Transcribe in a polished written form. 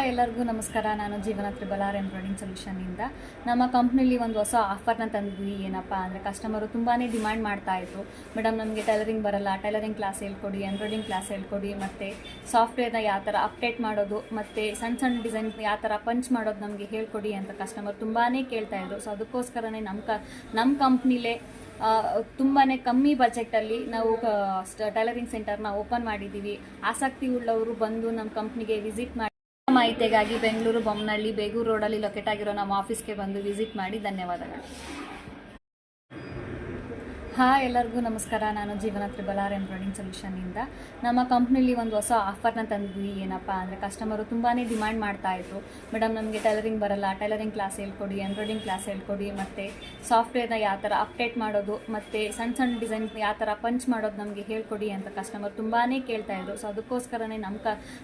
ಎಲ್ಲರಿಗೂ ನಮಸ್ಕಾರ. ನಾನು ಜೀವನ ತ್ರಿಬಲಾರ್ ಎಂಬ್ರಾಯ್ಡಿಂಗ್ ಸೊಲ್ಯೂಷನ್ನಿಂದ ನಮ್ಮ ಕಂಪ್ನಿಲಿ ಒಂದು ಹೊಸ ಆಫರ್ನ ತಂದಿದ್ವಿ. ಏನಪ್ಪ ಅಂದರೆ ಕಸ್ಟಮರು ತುಂಬಾ ಡಿಮ್ಯಾಂಡ್ ಮಾಡ್ತಾಯಿದ್ರು, ಮೇಡಮ್ ನಮಗೆ ಟೈಲರಿಂಗ್ ಬರಲ್ಲ, ಟೈಲರಿಂಗ್ ಕ್ಲಾಸ್ ಹೇಳ್ಕೊಡಿ, ಎಂಬ್ರಾಯ್ಡಿಂಗ್ ಕ್ಲಾಸ್ ಹೇಳ್ಕೊಡಿ, ಮತ್ತು ಸಾಫ್ಟ್ವೇರ್ನ ಯಾವ ಥರ ಅಪ್ಡೇಟ್ ಮಾಡೋದು, ಮತ್ತು ಸಣ್ಣ ಸಣ್ಣ ಡಿಸೈನ್ ಯಾವ ಥರ ಪಂಚ್ ಮಾಡೋದು ನಮಗೆ ಹೇಳ್ಕೊಡಿ ಅಂತ ಕಸ್ಟಮರ್ ತುಂಬಾ ಕೇಳ್ತಾಯಿದ್ರು. ಸೊ ಅದಕ್ಕೋಸ್ಕರನೇ ನಮ್ಮ ಕಂಪ್ನಿಲೇ ತುಂಬಾ ಕಮ್ಮಿ ಬಜೆಟಲ್ಲಿ ನಾವು ಟೈಲರಿಂಗ್ ಸೆಂಟರ್ನ ಓಪನ್ ಮಾಡಿದ್ದೀವಿ. ಆಸಕ್ತಿ ಉಳ್ಳವರು ಬಂದು ನಮ್ಮ ಕಂಪ್ನಿಗೆ ವಿಸಿಟ್ ಮಾಡಿ ಮಾಹಿತಿಗಾಗಿ ಬೆಂಗಳೂರು ಬೊಮ್ಮನಹಳ್ಳಿ ಬೇಗೂರು ರೋಡಲ್ಲಿ ಲೊಕೇಟ್ ಆಗಿರೋ ನಮ್ಮ ಆಫೀಸ್ಗೆ ಬಂದು ವಿಸಿಟ್ ಮಾಡಿ. ಧನ್ಯವಾದಗಳು. ಎಲ್ಲರಿಗೂ ನಮಸ್ಕಾರ. ನಾನು ಜೀವನ ತ್ರಿಬಲಾರ್ ಎಂಬ್ರಾಯ್ಡಿಂಗ್ ಸೊಲ್ಯೂಷನ್ನಿಂದ ನಮ್ಮ ಕಂಪ್ನಿಲಿ ಒಂದು ಹೊಸ ಆಫರ್ನ ತಂದಿದ್ವಿ. ಏನಪ್ಪ ಅಂದರೆ ಕಸ್ಟಮರು ತುಂಬಾ ಡಿಮ್ಯಾಂಡ್ ಮಾಡ್ತಾಯಿದ್ರು, ಮೇಡಮ್ ನಮಗೆ ಟೈಲರಿಂಗ್ ಬರಲ್ಲ, ಟೈಲರಿಂಗ್ ಕ್ಲಾಸ್ ಹೇಳ್ಕೊಡಿ, ಎಂಬ್ರಾಯ್ಡಿಂಗ್ ಕ್ಲಾಸ್ ಹೇಳ್ಕೊಡಿ, ಮತ್ತು ಸಾಫ್ಟ್ವೇರ್ನ ಯಾವ ಥರ ಅಪ್ಡೇಟ್ ಮಾಡೋದು, ಮತ್ತು ಸಣ್ಣ ಸಣ್ಣ ಡಿಸೈನ್ ಯಾವ ಥರ ಪಂಚ್ ಮಾಡೋದು ನಮಗೆ ಹೇಳ್ಕೊಡಿ ಅಂತ ಕಸ್ಟಮರ್ ತುಂಬಾ ಕೇಳ್ತಾಯಿದ್ರು. ಸೊ ಅದಕ್ಕೋಸ್ಕರನೇ